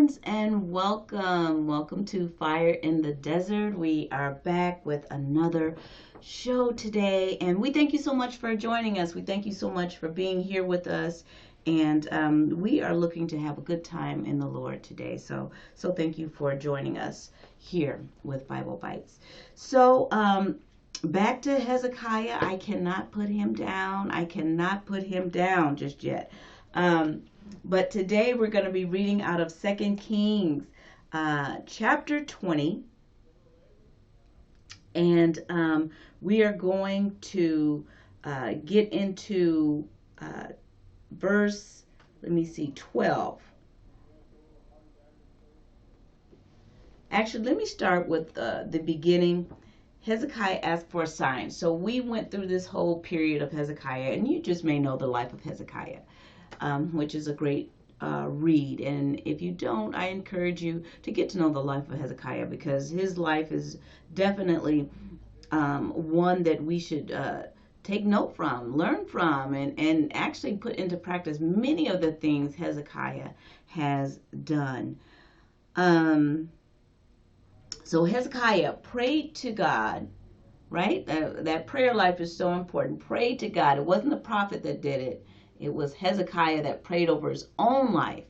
friends, and welcome to Fire in the Desert. We are back with another show today, and we thank you so much for joining us. We thank you so much for being here with us, and we are looking to have a good time in the Lord today. So thank you for joining us here with Bible Bites. Back to Hezekiah. I cannot put him down. I cannot put him down just yet. But today we're going to be reading out of 2 Kings chapter 20. And we are going to get into verse, 12. Actually, let me start with the beginning. Hezekiah asked for a sign. So we went through this whole period of Hezekiah, and you just may know the life of Hezekiah. Which is a great read. And if you don't, I encourage you to get to know the life of Hezekiah, because his life is definitely one that we should take note from, learn from, and actually put into practice many of the things Hezekiah has done. So Hezekiah prayed to God, right? That prayer life is so important. Prayed to God. It wasn't the prophet that did it. It was Hezekiah that prayed over his own life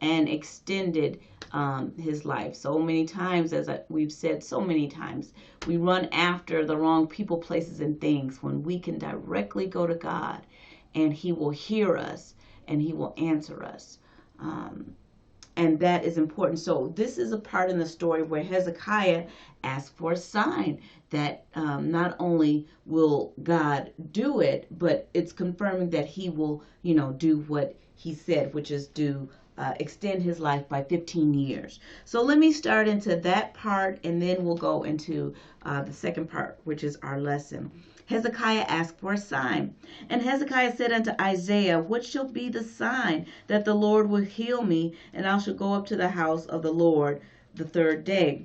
and extended his life. So many times, as we've said so many times, we run after the wrong people, places, and things when we can directly go to God, and he will hear us and he will answer us. And that is important. So this is a part in the story where Hezekiah asked for a sign that not only will God do it, but it's confirming that he will, do what he said, which is to extend his life by 15 years. So let me start into that part, and then we'll go into the second part, which is our lesson. Hezekiah asked for a sign. And Hezekiah said unto Isaiah, What shall be the sign that the Lord will heal me, and I shall go up to the house of the Lord the third day?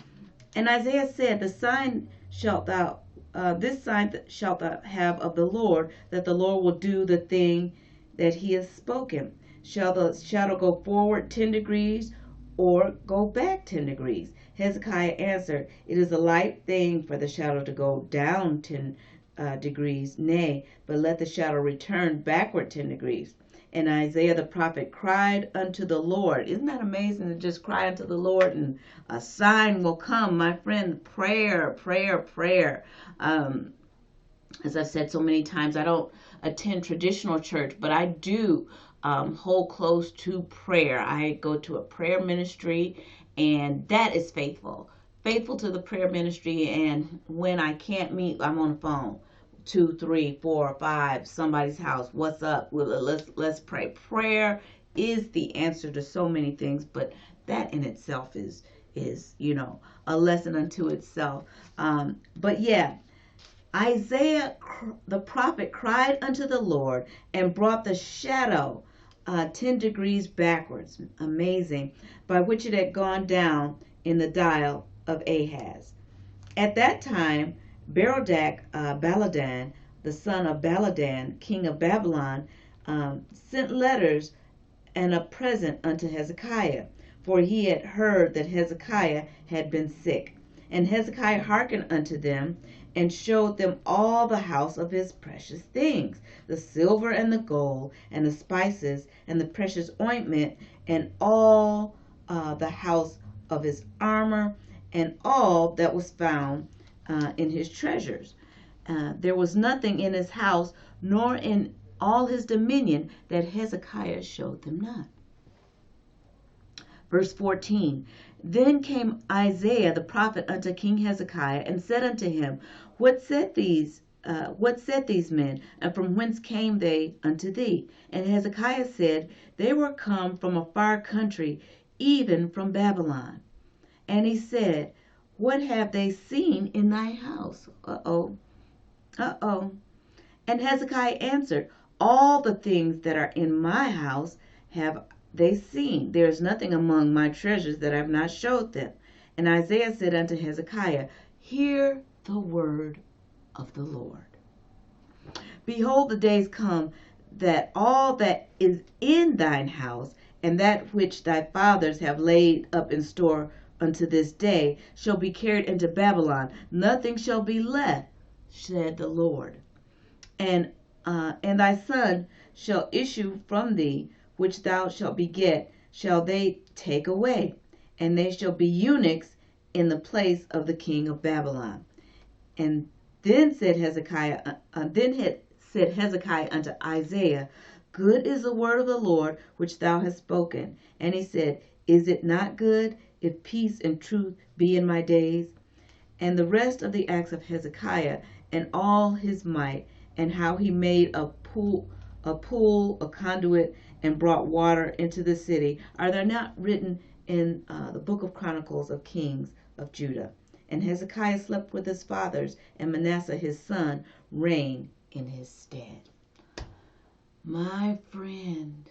And Isaiah said, This sign shalt thou have of the Lord, that the Lord will do the thing that he has spoken. Shall the shadow go forward 10 degrees, or go back 10 degrees? Hezekiah answered, It is a light thing for the shadow to go down 10 degrees, nay, but let the shadow return backward 10 degrees. And Isaiah the prophet cried unto the Lord. Isn't that amazing to just cry unto the Lord and a sign will come, my friend? Prayer. As I've said so many times, I don't attend traditional church, but I do hold close to prayer. I go to a prayer ministry, and that is faithful to the prayer ministry. And when I can't meet, I'm on the phone. 2, 3, 4, 5, somebody's house. What's up? Well, let's pray. Prayer is the answer to so many things, but that in itself is a lesson unto itself. But yeah, Isaiah the prophet cried unto the Lord and brought the shadow 10 degrees backwards. Amazing. By which it had gone down in the dial of Ahaz. At that time, Baladan, the son of Baladan, king of Babylon, sent letters and a present unto Hezekiah, for he had heard that Hezekiah had been sick. And Hezekiah hearkened unto them, and showed them all the house of his precious things, the silver and the gold, and the spices, and the precious ointment, and all the house of his armor, and all that was found in his treasures. There was nothing in his house, nor in all his dominion, that Hezekiah showed them not. Verse 14. Then came Isaiah the prophet unto King Hezekiah, and said unto him, What said these men, and from whence came they unto thee? And Hezekiah said, They were come from a far country, even from Babylon. And he said, What have they seen in thy house? And Hezekiah answered, All the things that are in my house have they seen. There is nothing among my treasures that I have not showed them. And Isaiah said unto Hezekiah, Hear the word of the Lord. Behold, the days come that all that is in thine house and that which thy fathers have laid up in store unto this day shall be carried into Babylon. Nothing shall be left, said the Lord. And thy son shall issue from thee, which thou shalt beget, shall they take away, and they shall be eunuchs in the place of the king of Babylon. And then said Hezekiah unto Isaiah, Good is the word of the Lord which thou hast spoken. And he said, Is it not good, if peace and truth be in my days? And the rest of the acts of Hezekiah, and all his might, and how he made a conduit, and brought water into the city, are there not written in the book of Chronicles of Kings of Judah? And Hezekiah slept with his fathers, and Manasseh his son reigned in his stead. My friend,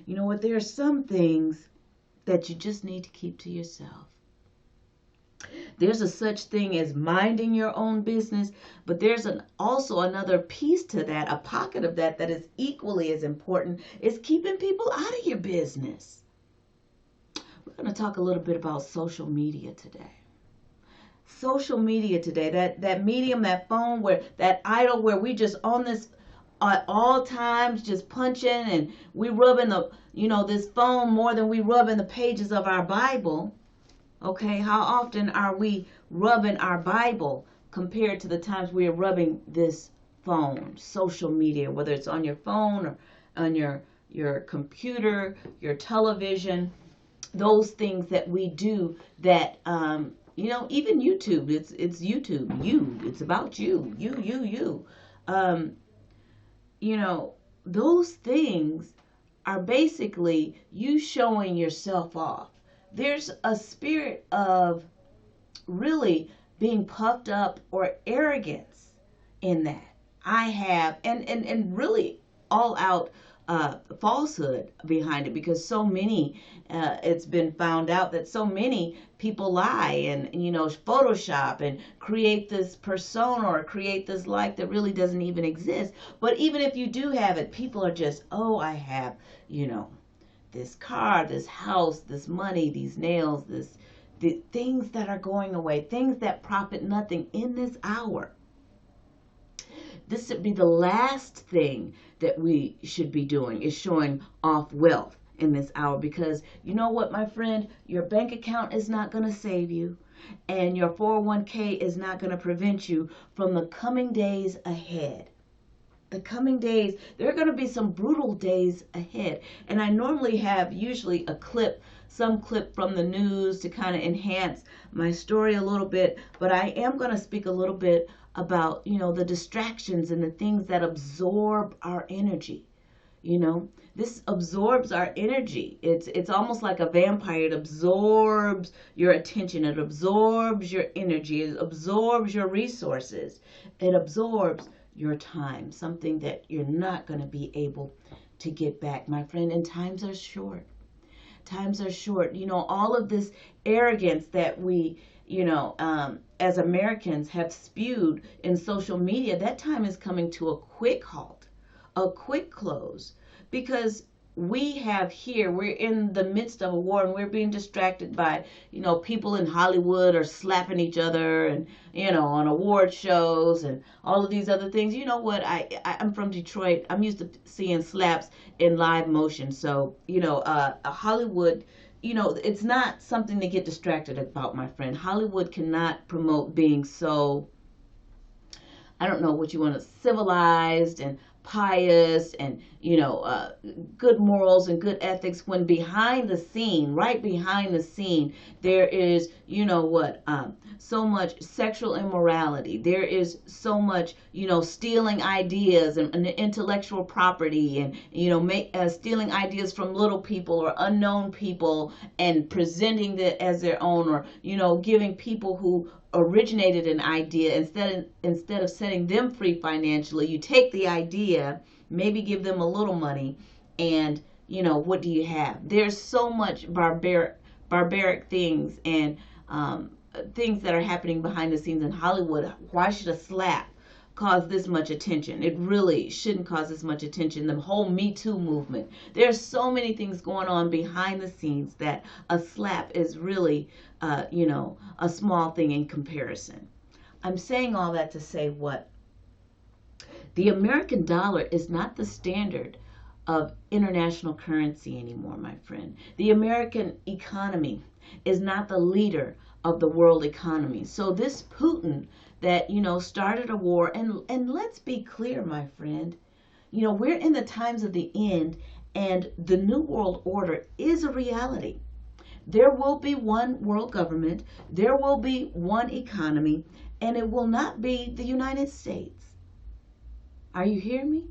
you know what? There are some things that you just need to keep to yourself. There's a such thing as minding your own business, but there's also another piece to that, a pocket of that is equally as important, is keeping people out of your business. We're going to talk a little bit about social media today. Social media today, that medium, that phone, where that idol, where we just on this at all times, just punching, and we rubbing this phone more than we rubbing the pages of our Bible. Okay, how often are we rubbing our Bible compared to the times we are rubbing this phone, social media, whether it's on your phone or on your computer, your television, those things that we do that, even YouTube, it's YouTube, it's about you. Those things are basically you showing yourself off. There's a spirit of really being puffed up or arrogance in that. I have, and really all out falsehood behind it, because so many, it's been found out that so many people lie and, Photoshop and create this persona or create this life that really doesn't even exist. But even if you do have it, people are just, I have, this car, this house, this money, these nails, the things that are going away, things that profit nothing in this hour. This should be the last thing that we should be doing, is showing off wealth in this hour, because you know what, my friend, your bank account is not going to save you, and your 401k is not going to prevent you from the coming days ahead. The coming days, there are going to be some brutal days ahead. And I normally have usually some clip from the news to kind of enhance my story a little bit, but I am going to speak a little bit about, the distractions and the things that absorb our energy. This absorbs our energy. It's almost like a vampire. It absorbs your attention. It absorbs your energy. It absorbs your resources. It absorbs your time, something that you're not going to be able to get back, my friend. And times are short. Times are short. All of this arrogance that we, as Americans have spewed in social media, that time is coming to a quick halt, a quick close, because we're in the midst of a war, and we're being distracted by, people in Hollywood are slapping each other, and, on award shows and all of these other things. You know what? I'm from Detroit. I'm used to seeing slaps in live motion. So, Hollywood, it's not something to get distracted about, my friend. Hollywood cannot promote being so, I don't know what you want to, civilized and pious and, good morals and good ethics, when behind the scene, right behind the scene, there is, so much sexual immorality. There is so much, stealing ideas and intellectual property, and, stealing ideas from little people or unknown people and presenting it as their own, or, giving people who originated an idea, instead of setting them free financially, you take the idea, maybe give them a little money, and what do you have? There's so much barbaric things and things that are happening behind the scenes in Hollywood. Why should a slap cause this much attention. It really shouldn't cause this much attention. The whole Me Too movement. There's so many things going on behind the scenes that a slap is really, a small thing in comparison. I'm saying all that to say what? The American dollar is not the standard of international currency anymore, my friend. The American economy is not the leader of the world economy. So this Putin that, started a war, and let's be clear, my friend, we're in the times of the end, and the New World Order is a reality. There will be one world government, there will be one economy, and it will not be the United States. Are you hearing me?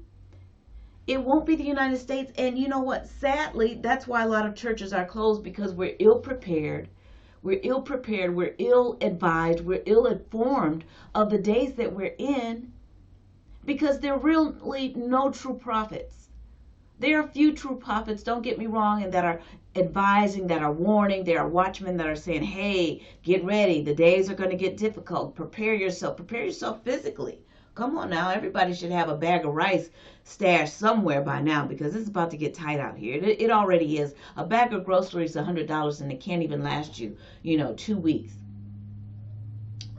It won't be the United States. And you know what? Sadly, that's why a lot of churches are closed, because we're ill prepared. We're ill prepared. We're ill advised. We're ill informed of the days that we're in, because there are really no true prophets. There are few true prophets, don't get me wrong, and that are advising, that are warning. There are watchmen that are saying, hey, get ready. The days are going to get difficult. Prepare yourself. Prepare yourself physically. Come on now, everybody should have a bag of rice stashed somewhere by now, because it's about to get tight out here. It already is. A bag of groceries is $100, and it can't even last you, 2 weeks.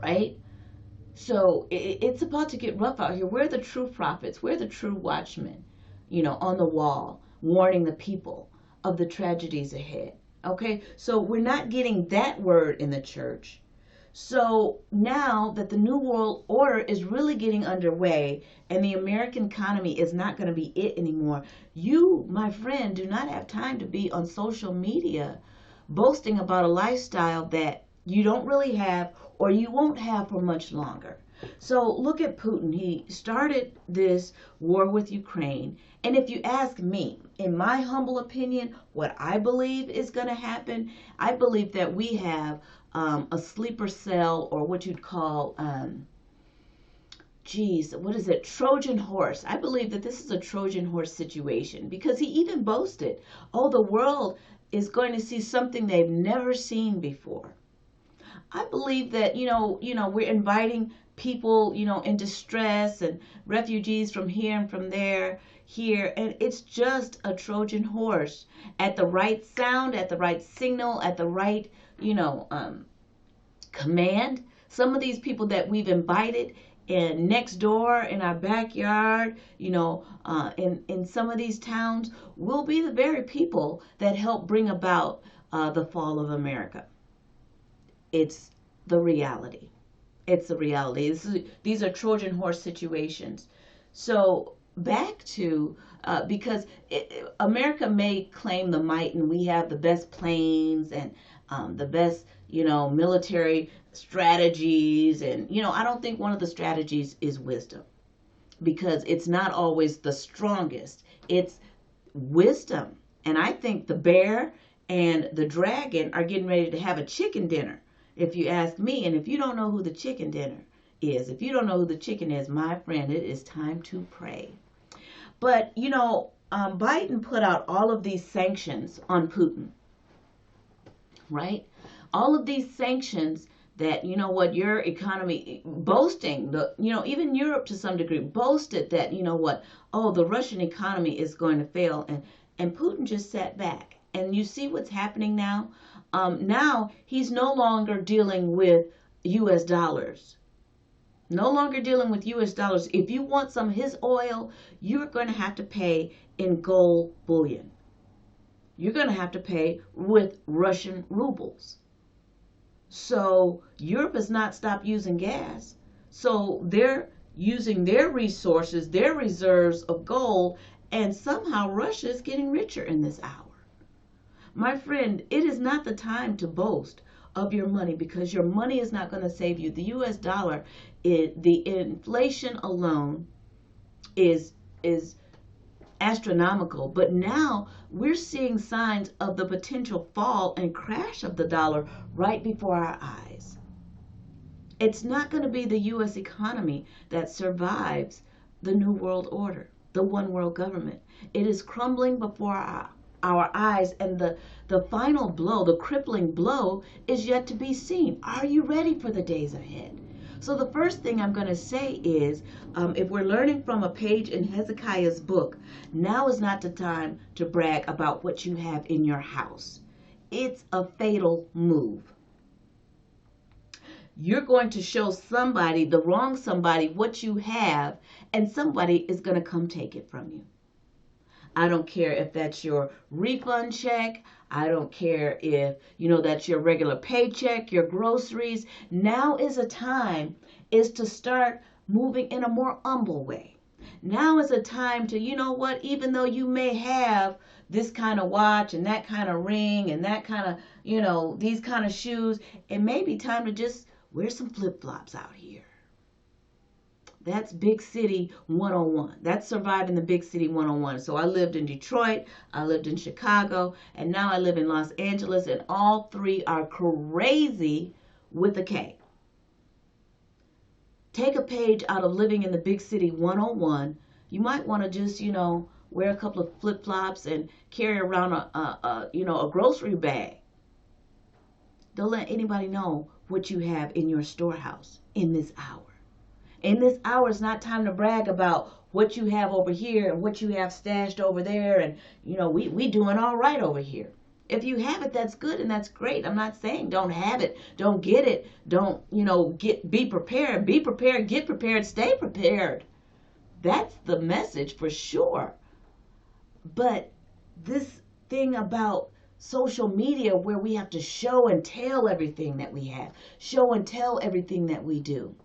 Right? So it's about to get rough out here. We're the true prophets. We're the true watchmen, on the wall, warning the people of the tragedies ahead. Okay? So we're not getting that word in the church. So now that the New World Order is really getting underway, and the American economy is not going to be it anymore, you, my friend, do not have time to be on social media boasting about a lifestyle that you don't really have, or you won't have for much longer. So look at Putin. He started this war with Ukraine. And if you ask me, in my humble opinion, what I believe is going to happen, I believe that we have a sleeper cell, or what you'd call, Trojan horse. I believe that this is a Trojan horse situation, because he even boasted, the world is going to see something they've never seen before. I believe that, we're inviting people, in distress, and refugees from here and from there, here, and it's just a Trojan horse. At the right sound, at the right signal, at the right, command, some of these people that we've invited and next door in our backyard, in some of these towns, will be the very people that help bring about the fall of America. It's the reality. It's the reality. These are Trojan horse situations. So back to, because America may claim the might, and we have the best planes and the best, military strategies. And, I don't think one of the strategies is wisdom, because it's not always the strongest. It's wisdom. And I think the bear and the dragon are getting ready to have a chicken dinner, if you ask me. And if you don't know who the chicken dinner is, if you don't know who the chicken is, my friend, it is time to pray. But, Biden put out all of these sanctions on Putin, right? All of these sanctions that, your economy, boasting, even Europe to some degree, boasted that, the Russian economy is going to fail. And Putin just sat back. And you see what's happening now? Now he's no longer dealing with U.S. dollars. No longer dealing with U.S. dollars. If you want some of his oil, you're going to have to pay in gold bullion. You're going to have to pay with Russian rubles. So Europe has not stopped using gas. So they're using their resources, their reserves of gold, and somehow Russia is getting richer in this hour. My friend, it is not the time to boast of your money, because your money is not going to save you. The U.S. dollar, the inflation alone is astronomical. But now we're seeing signs of the potential fall and crash of the dollar right before our eyes. It's not going to be the U.S. economy that survives the New World Order, the one world government. It is crumbling before our eyes, and the final blow, the crippling blow, is yet to be seen. Are you ready for the days ahead? So the first thing I'm going to say is, if we're learning from a page in Hezekiah's book, now is not the time to brag about what you have in your house. It's a fatal move. You're going to show somebody, the wrong somebody, what you have, and somebody is going to come take it from you. I don't care if that's your refund check. I don't care if, that's your regular paycheck, your groceries. Now is a time is to start moving in a more humble way. Now is a time to, even though you may have this kind of watch and that kind of ring and that kind of, these kind of shoes, it may be time to just wear some flip-flops out here. That's Big City 101. That's surviving the Big City 101. So I lived in Detroit, I lived in Chicago, and now I live in Los Angeles, and all three are crazy with a K. Take a page out of living in the Big City 101. You might want to just, wear a couple of flip-flops and carry around a grocery bag. Don't let anybody know what you have in your storehouse in this hour. In this hour, it's not time to brag about what you have over here and what you have stashed over there. And, we doing all right over here. If you have it, that's good and that's great. I'm not saying don't have it, don't get it, don't, be prepared. Be prepared, get prepared, stay prepared. That's the message for sure. But this thing about social media where we have to show and tell everything that we have, show and tell everything that we do.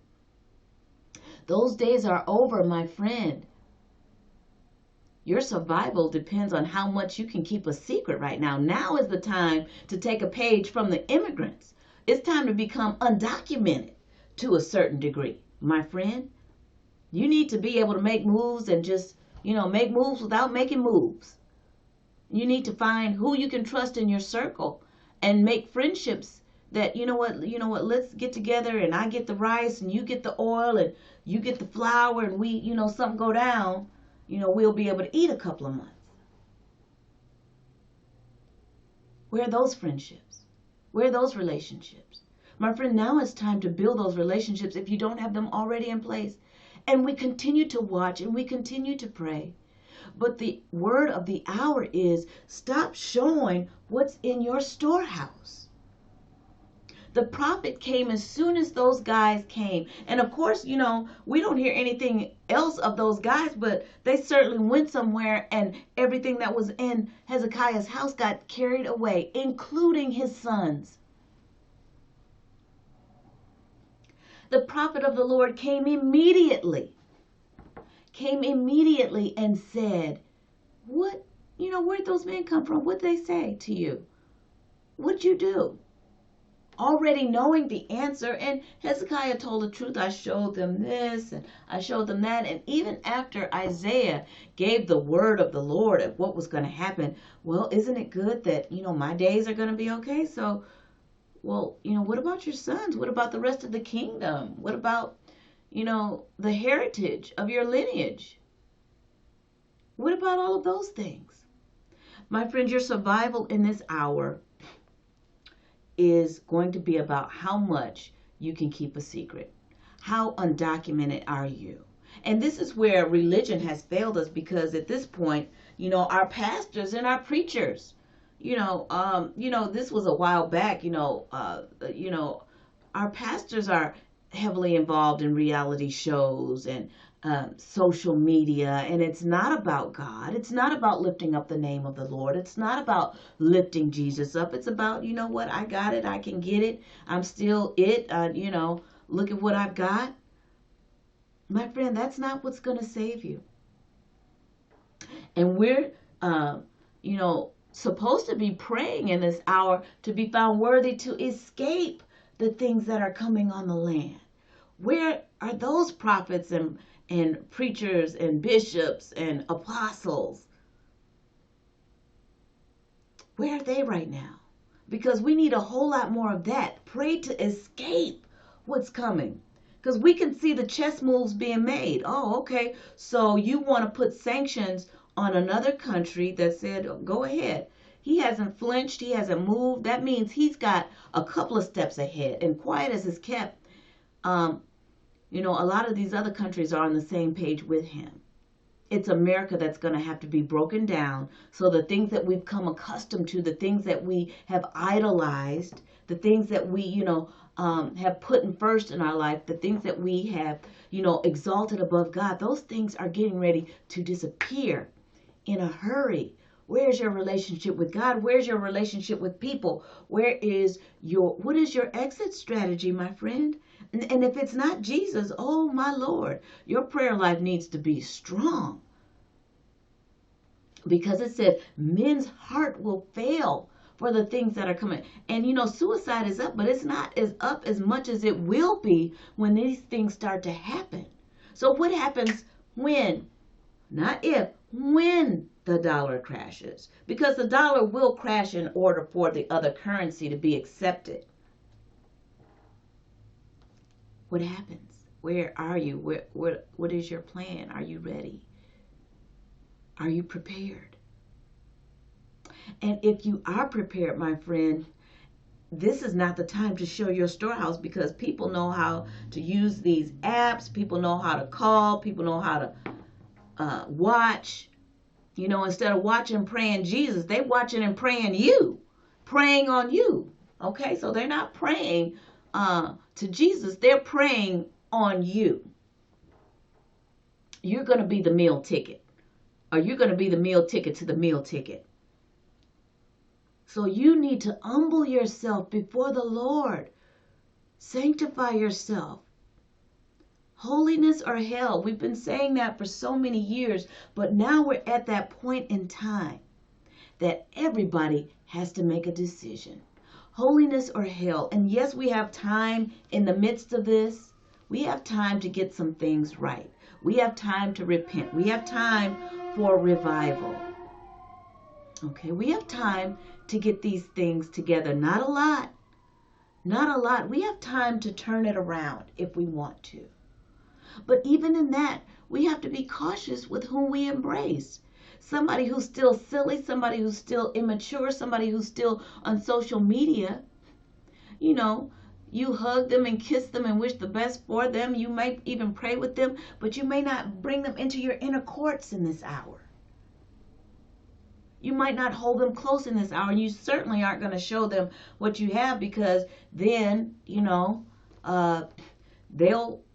Those days are over, my friend. Your survival depends on how much you can keep a secret right now. Now is the time to take a page from the immigrants. It's time to become undocumented to a certain degree. My friend, you need to be able to make moves and just, make moves without making moves. You need to find who you can trust in your circle and make friendships that, let's get together and I get the rice and you get the oil and you get the flour and we, something go down, we'll be able to eat a couple of months. Where are those friendships? Where are those relationships? My friend, now it's time to build those relationships if you don't have them already in place. And we continue to watch and we continue to pray. But the word of the hour is stop showing what's in your storehouse. The prophet came as soon as those guys came. And of course, we don't hear anything else of those guys, but they certainly went somewhere and everything that was in Hezekiah's house got carried away, including his sons. The prophet of the Lord came immediately and said, what, where'd those men come from? What'd they say to you? What'd you do? Already knowing the answer, and Hezekiah told the truth. I showed them this and I showed them that. And even after Isaiah gave the word of the Lord of what was going to happen, well, isn't it good that, my days are going to be okay? So, well, what about your sons? What about the rest of the kingdom? What about, the heritage of your lineage? What about all of those things? My friend, your survival in this hour is going to be about how much you can keep a secret. How undocumented are you? And this is where religion has failed us, because at this point, our pastors and our preachers, this was a while back, our pastors are heavily involved in reality shows and social media, and it's not about God. It's not about lifting up the name of the Lord. It's not about lifting Jesus up. It's about, what, I got it, I can get it, I'm still it, look at what I've got. My friend, that's not what's going to save you. And we're, supposed to be praying in this hour to be found worthy to escape the things that are coming on the land. Where are those prophets and preachers and bishops and apostles? Where are they right now? Because we need a whole lot more of that. Pray to escape what's coming. Because we can see the chess moves being made. Oh, okay. So you want to put sanctions on another country that said, oh, go ahead. He hasn't flinched. He hasn't moved. That means he's got a couple of steps ahead. And quiet as is kept, You know, a lot of these other countries are on the same page with him. It's America that's going to have to be broken down, so the things that we've come accustomed to, the things that we have idolized, the things that we, have put in first in our life, the things that we have, exalted above God, those things are getting ready to disappear in a hurry. Where's your relationship with God? Where's your relationship with people? What is your exit strategy, my friend? And if it's not Jesus, oh my Lord, your prayer life needs to be strong. Because it said men's heart will fail for the things that are coming. And suicide is up, but it's not as up as much as it will be when these things start to happen. So what happens when, not if, when the dollar crashes? Because the dollar will crash in order for the other currency to be accepted. What happens? Where are you? What is your plan? Are you ready? Are you prepared? And if you are prepared, my friend, this is not the time to show your storehouse, because people know how to use these apps. People know how to call. People know how to watch. Instead of watching and praying Jesus, they watching and praying you, praying on you. Okay, so they're not praying to Jesus. They're praying on you. You're going to be the meal ticket, or you're going to be the meal ticket to the meal ticket. So you need to humble yourself before the Lord. Sanctify yourself. Holiness or hell. We've been saying that for so many years, but now we're at that point in time that everybody has to make a decision. Holiness or hell. And yes, we have time in the midst of this. We have time to get some things right. We have time to repent. We have time for revival. Okay, we have time to get these things together. Not a lot. Not a lot. We have time to turn it around if we want to. But even in that, we have to be cautious with whom we embrace. Somebody who's still silly, somebody who's still immature, somebody who's still on social media. You hug them and kiss them and wish the best for them. You might even pray with them, but you may not bring them into your inner courts in this hour. You might not hold them close in this hour, and you certainly aren't going to show them what you have, because then, they'll,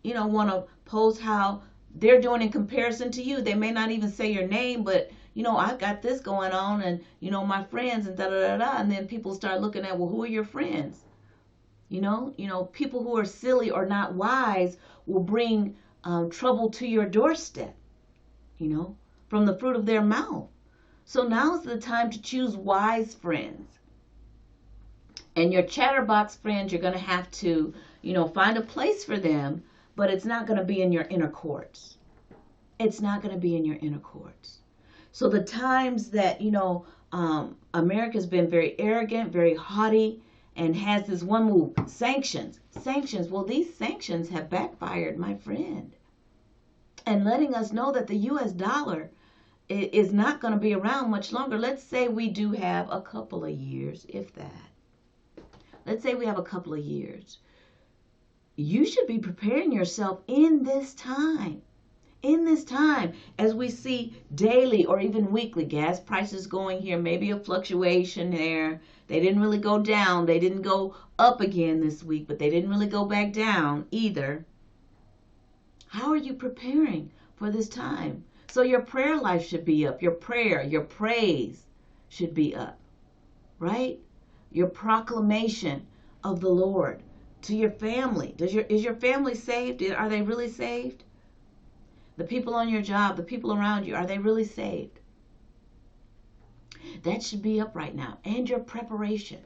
want to post how they're doing in comparison to you. They may not even say your name, but, I've got this going on, and, my friends, and da-da-da-da, and then people start looking at, well, who are your friends? People who are silly or not wise will bring trouble to your doorstep, from the fruit of their mouth. So now's the time to choose wise friends. And your chatterbox friends, you're going to have to, find a place for them, but it's not going to be in your inner courts. It's not going to be in your inner courts. So the times that, America's been very arrogant, very haughty, and has this one move, sanctions. Well, these sanctions have backfired, my friend. And letting us know that the U.S. dollar is not going to be around much longer. Let's say we do have a couple of years, if that. Let's say we have a couple of years. You should be preparing yourself in this time. In this time, as we see daily or even weekly gas prices going here, maybe a fluctuation there. They didn't really go down. They didn't go up again this week, but they didn't really go back down either. How are you preparing for this time? So your prayer life should be up. Your prayer, your praise should be up, right? Your proclamation of the Lord to your family. Is your family saved? Are they really saved? The people on your job, the people around you, are they really saved? That should be up right now. And your preparation.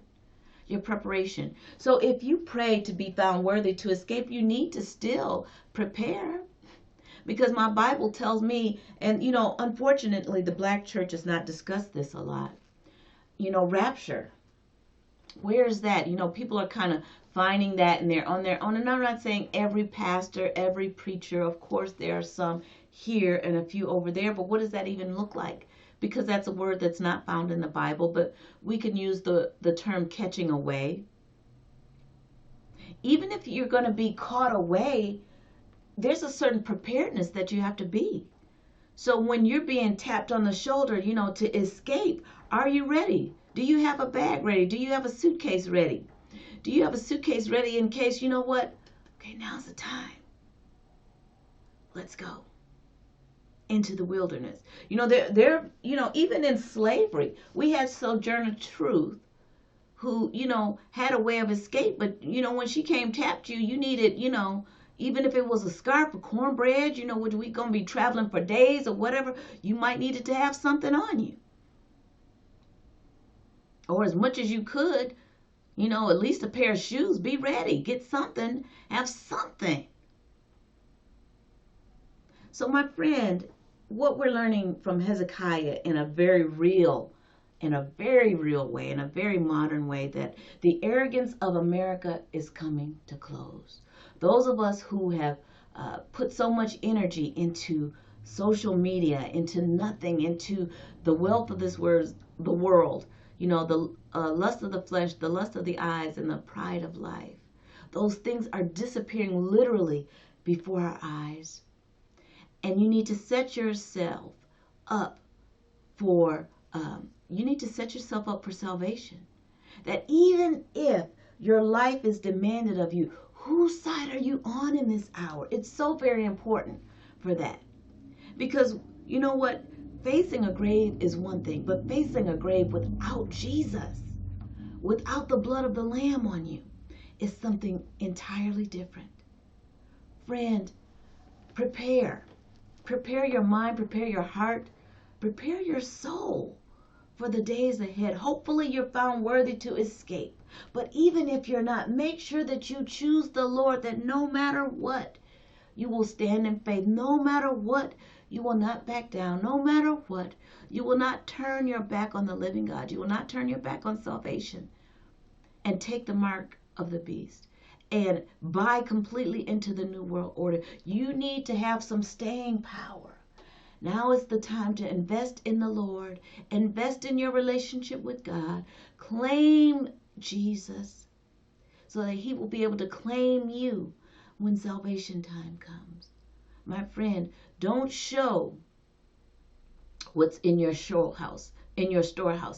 Your preparation. So if you pray to be found worthy to escape, you need to still prepare. Because my Bible tells me, and unfortunately the black church has not discussed this a lot. Rapture. Where is that? People are kind of finding that, and they're on their own. And I'm not saying every pastor, every preacher. Of course, there are some here and a few over there. But what does that even look like? Because that's a word that's not found in the Bible. But we can use the term catching away. Even if you're going to be caught away, there's a certain preparedness that you have to be. So when you're being tapped on the shoulder, to escape, are you ready? Do you have a bag ready? Do you have a suitcase ready? Do you have a suitcase ready in case, you know what? Okay, now's the time. Let's go into the wilderness. Even in slavery, we had Sojourner Truth who, had a way of escape. But, when she came tapped you, you needed, even if it was a scarf or cornbread, which we going to be traveling for days or whatever, you might needed to have something on you. Or as much as you could, at least a pair of shoes. Be ready. Get something. Have something. So my friend, what we're learning from Hezekiah in a very real way, in a very modern way, that the arrogance of America is coming to close. Those of us who have put so much energy into social media, into nothing, into the wealth of the world, the lust of the flesh, the lust of the eyes, and the pride of life. Those things are disappearing literally before our eyes. And you need to set yourself up for salvation. That even if your life is demanded of you, whose side are you on in this hour? It's so very important for that. Because you know what? Facing a grave is one thing, but facing a grave without Jesus, without the blood of the Lamb on you, is something entirely different. Friend, prepare. Prepare your mind, prepare your heart, prepare your soul for the days ahead. Hopefully you're found worthy to escape. But even if you're not, make sure that you choose the Lord, that no matter what, you will stand in faith. No matter what, you will not back down. No matter what, you will not turn your back on the living God. You will not turn your back on salvation and take the mark of the beast and buy completely into the New World Order. You need to have some staying power. Now is the time to invest in the Lord, invest in your relationship with God, claim Jesus so that he will be able to claim you when salvation time comes. My friend, don't show what's in your storehouse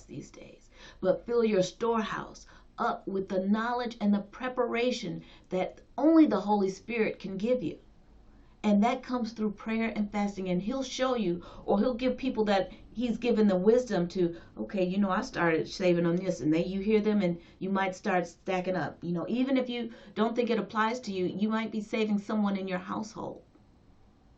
these days, but fill your storehouse up with the knowledge and the preparation that only the Holy Spirit can give you. And that comes through prayer and fasting. And he'll show you, or he'll give people that he's given the wisdom to, okay, I started saving on this. And you hear them and you might start stacking up. Even if you don't think it applies to you, you might be saving someone in your household.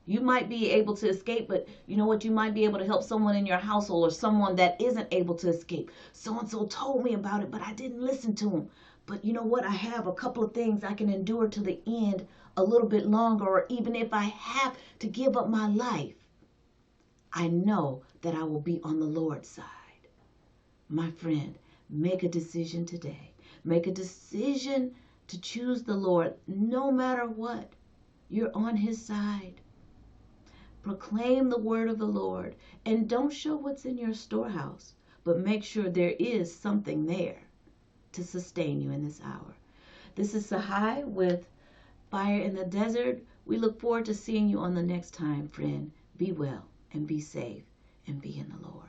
You might be able to escape, but you know what? You might be able to help someone in your household or someone that isn't able to escape. So-and-so told me about it, but I didn't listen to him. But you know what? I have a couple of things I can endure to the end a little bit longer, or even if I have to give up my life, I know that I will be on the Lord's side. My friend, make a decision today. Make a decision to choose the Lord no matter what. You're on his side. Proclaim the word of the Lord, and don't show what's in your storehouse, but make sure there is something there to sustain you in this hour. This is Tsehai with Fire in the Desert. We look forward to seeing you on the next time, friend. Be well and be safe and be in the Lord.